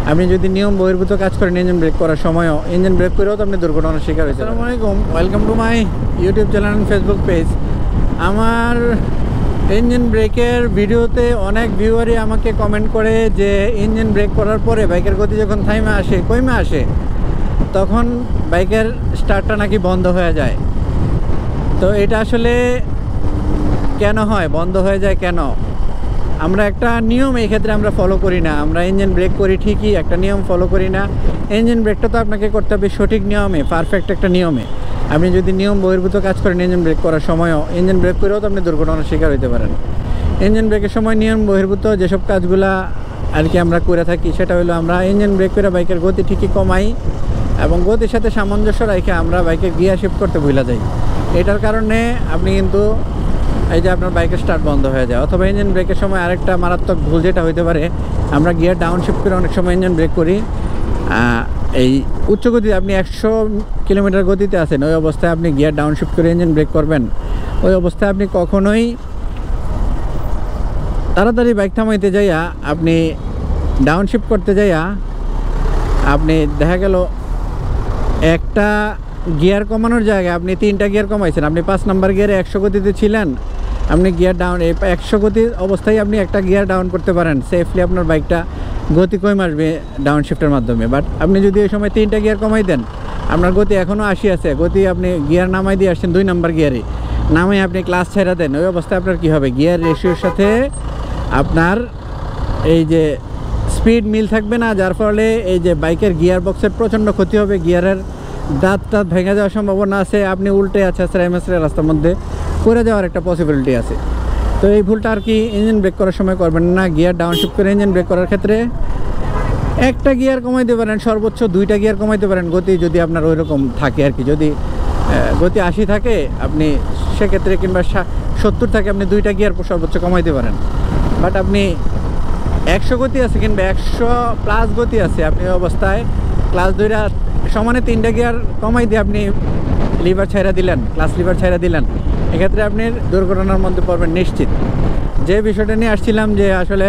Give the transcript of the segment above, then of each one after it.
আপনি যদি নিয়ম বহির্ভূত কাজ করেন ইঞ্জিন ব্রেক করার সময়ও ইঞ্জিন ব্রেক করেও তো আপনি দুর্ঘটনার শিকার হয়েছে। আসসালামু আলাইকুম, welcome to my YouTube channel and Facebook page. আমার ইঞ্জিন ব্রেকের ভিডিওতে অনেক ভিউয়ারই আমাকে কমেন্ট করে যে ইঞ্জিন ব্রেক করার পরে বাইকের গতি যখন কমে আসে তখন বাইকের স্টার্টটা নাকি বন্ধ হয়ে যায়। তো এটা আসলে কেন হয়, বন্ধ হয়ে যায় কেন? আমরা একটা নিয়ম এই ক্ষেত্রে আমরা ফলো করি না। আমরা ইঞ্জিন ব্রেক করি ঠিকই, একটা নিয়ম ফলো করি না। ইঞ্জিন ব্রেকটা তো আপনাকে করতে হবে সঠিক নিয়মে, পারফেক্ট একটা নিয়মে। আপনি যদি নিয়ম বহির্ভূত কাজ করেন ইঞ্জিন ব্রেক করার সময়ও ইঞ্জিন ব্রেক করেও তো আপনি দুর্ঘটনার শিকার হতে পারেন। ইঞ্জিন ব্রেকের সময় নিয়ম বহির্ভূত যেসব কাজগুলা আর কি আমরা করে থাকি সেটা হলো আমরা ইঞ্জিন ব্রেক করে বাইকের গতি ঠিকই কমাই এবং গতির সাথে সামঞ্জস্য রেখে আমরা বাইকে গিয়ার শিফট করতে ভুলে যাই। এটার কারণে আপনি কিন্তু এই যে আপনার বাইকের স্টার্ট বন্ধ হয়ে যায়। অথবা ইঞ্জিন ব্রেকের সময় আরেকটা মারাত্মক ভুল যেটা হইতে পারে, আমরা গিয়ার ডাউন শিফট করে অনেক সময় ইঞ্জিন ব্রেক করি। এই উচ্চ গতিতে আপনি 100 কিলোমিটার গতিতে আছেন, ওই অবস্থায় আপনি গিয়ার ডাউন শিফট করে ইঞ্জিন ব্রেক করবেন। ওই অবস্থায় আপনি কখনোই তাড়াতাড়ি বাইক থামাইতে যাইয়া আপনি ডাউন শিফট করতে যাইয়া আপনি দেখা গেল একটা গিয়ার কমানোর জায়গায় আপনি 3টা গিয়ার কমাইছেন। আপনি 5 নাম্বার গিয়ারে 100 গতিতে ছিলেন, আপনি গিয়ার ডাউন 100 গতির অবস্থায় আপনি একটা গিয়ার ডাউন করতে পারেন সেফলি, আপনার বাইকটা গতি কমে আসবে ডাউন শিফটের মাধ্যমে। বাট আপনি যদি ওই সময় 3টা গিয়ার কমাই দেন, আপনার গতি এখনও 80 আছে, গতি আপনি গিয়ার নামাই দিয়ে আসছেন 2 নাম্বার গিয়ারে, নামাই আপনি ক্লাস ছেড়ে দেন, ওই অবস্থায় আপনার কী হবে, গিয়ার রেশিওর সাথে আপনার এই যে স্পিড মিল থাকবে না, যার ফলে এই যে বাইকের গিয়ার বক্সের প্রচণ্ড ক্ষতি হবে, গিয়ারের দাঁত ভেঙে যাওয়ার সম্ভাবনা আছে, আপনি উল্টে মেসরে রাস্তার মধ্যে পড়ে যাওয়ার একটা পসিবিলিটি আছে। তো এই ভুলটা আর কি ইঞ্জিন ব্রেক করার সময় করবেন না। গিয়ার ডাউন শিফট করে ইঞ্জিন ব্রেক করার ক্ষেত্রে একটা গিয়ার কমাইতে পারেন, সর্বোচ্চ 2টা গিয়ার কমাইতে পারেন গতি যদি আপনার ওই রকম থাকে আর কি। যদি গতি 80 থাকে আপনি সেক্ষেত্রে, কিংবা 70 থাকে, আপনি 2টা গিয়ার সর্বোচ্চ কমাইতে পারেন। বাট আপনি 100 গতি আছে কিংবা 100+ গতি আছে, আপনি ওই অবস্থায় ক্লাস 2টা সমানে 3টা গিয়ার কমাই দিয়ে আপনি লিভার ছাইড়া দিলেন, ক্লাস লিভার ছাইড়া দিলেন, এক্ষেত্রে আপনি দুর্ঘটনার মধ্যে পড়বেন নিশ্চিত। যে বিষয়টা নিয়ে আসছিলাম যে আসলে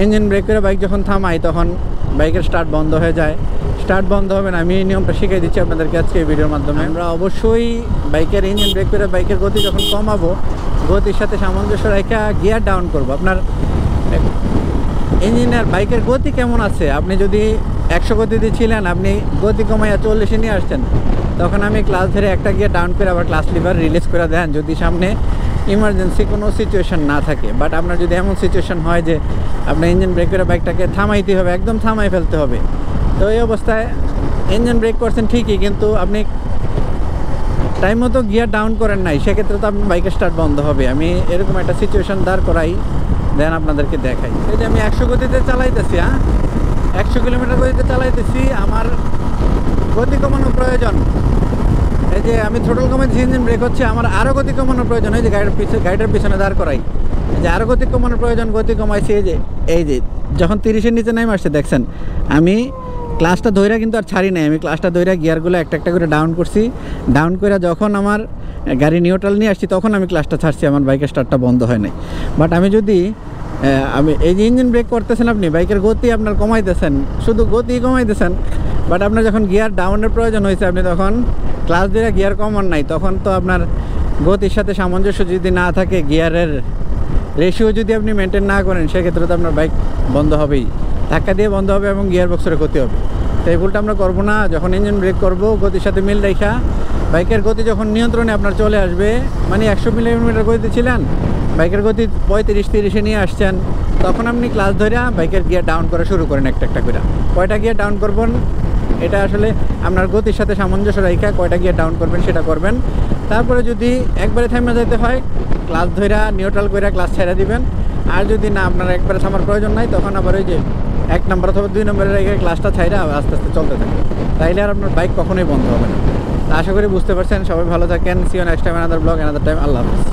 ইঞ্জিন ব্রেক করে বাইক যখন থামাই তখন বাইকের স্টার্ট বন্ধ হয়ে যায়। স্টার্ট বন্ধ হবে না, আমি এই নিয়মটা শিখিয়ে দিচ্ছি আপনাদেরকে আজকে এই ভিডিওর মাধ্যমে। আমরা অবশ্যই বাইকের ইঞ্জিন ব্রেক করে বাইকের গতি যখন কমাবো, গতির সাথে সামঞ্জস্য রেখে গিয়ার ডাউন করবো। আপনার ইঞ্জিনের বাইকের গতি কেমন আছে, আপনি যদি 100 গতিতে ছিলেন, আপনি গতি কমাইয়া 40-এ নিয়ে আসছেন, তখন আমি ক্লাস ধরে একটা গিয়ার ডাউন করে আবার ক্লাস লিভার রিলিজ করে দেন, যদি সামনে ইমার্জেন্সি কোনো সিচুয়েশন না থাকে। বাট আপনার যদি এমন সিচুয়েশন হয় যে আপনার ইঞ্জিন ব্রেক করে বাইকটাকে থামাইতে হবে, একদম থামাই ফেলতে হবে, তো এই অবস্থায় ইঞ্জিন ব্রেক করছেন ঠিকই, কিন্তু আপনি টাইম মতো গিয়ার ডাউন করেন নাই, সেক্ষেত্রে তো আপনার বাইকের স্টার্ট বন্ধ হবে। আমি এরকম একটা সিচুয়েশন দাঁড় করাই দেন আপনাদেরকে দেখাই। এই যে আমি 100 গতিতে চালাইতেছি, 100 কিলোমিটার গতিতে চালাইতেছি, আমার গতি কমানো প্রয়োজন। এই যে আমি থ্রোটল কমাইতেছি, ইঞ্জিন ব্রেক হচ্ছে, আমার আরও গতি কমানোর প্রয়োজন। এই যে গাড়িটার পিছনে দাঁড় করাই, এই যে আরও গতি কমানোর প্রয়োজন, গতি কমাইছি। এই যে যখন 30-এর নিচে নেমে আসছে দেখছেন, আমি ক্লাসটা ধইরা কিন্তু আর ছাড়ি নাই, আমি ক্লাসটা ধইরা গিয়ারগুলো একটা একটা করে ডাউন করছি। ডাউন করে যখন আমার গাড়ি নিউট্রাল নিয়ে আসছি তখন আমি ক্লাসটা ছাড়ছি, আমার বাইকের স্টার্টটা বন্ধ হয় নাই। বাট আমি যদি এই যে ইঞ্জিন ব্রেক করতেছেন, আপনি বাইকের গতি আপনার কমাইতেছেন, শুধু গতি কমাইতেছেন, বাট আপনার যখন গিয়ার ডাউনের প্রয়োজন হয়েছে আপনি তখন ক্লাস দিয়ে গিয়ার কমান নাই, তখন তো আপনার গতির সাথে সামঞ্জস্য যদি না থাকে, গিয়ারের রেশিও যদি আপনি মেনটেন না করেন, সেক্ষেত্রে তো আপনার বাইক বন্ধ হবেই, ধাক্কা দিয়ে বন্ধ হবে এবং গিয়ার বক্সের ক্ষতি হবে। তো এই ভুলটা আমরা করবো না। যখন ইঞ্জিন ব্রেক করবো, গতির সাথে মিল রেখা, বাইকের গতি যখন নিয়ন্ত্রণে আপনার চলে আসবে, মানে 100 কিলোমিটার গতিতে ছিলেন, বাইকের গতি 35-30-এ নিয়ে আসছেন, তখন আপনি ক্লাস ধরে বাইকের গিয়ার ডাউন করা শুরু করেন একটা একটা করে। কয়টা গিয়ার ডাউন করবেন এটা আসলে আপনার গতির সাথে সামঞ্জস্য রেখা কয়টা গিয়ার ডাউন করবেন সেটা করবেন। তারপরে যদি একবারে থামে যেতে হয়, ক্লাস ধরে নিউট্রাল করে ক্লাস ছেড়ে দিবেন। আর যদি না আপনার একবারে থামার প্রয়োজন নাই, তখন আবার ওই যে 1 নম্বর অথবা 2 নম্বরের রেখে ক্লাসটা ছাইড়া আস্তে আস্তে চলতে থাকে, তাইলে আর আপনার বাইক কখনোই বন্ধ হবে না। আশা করি বুঝতে পারছেন। সবাই ভালো থাকেন। See you next time, another blog, another time. আল্লাহ হাফেজ।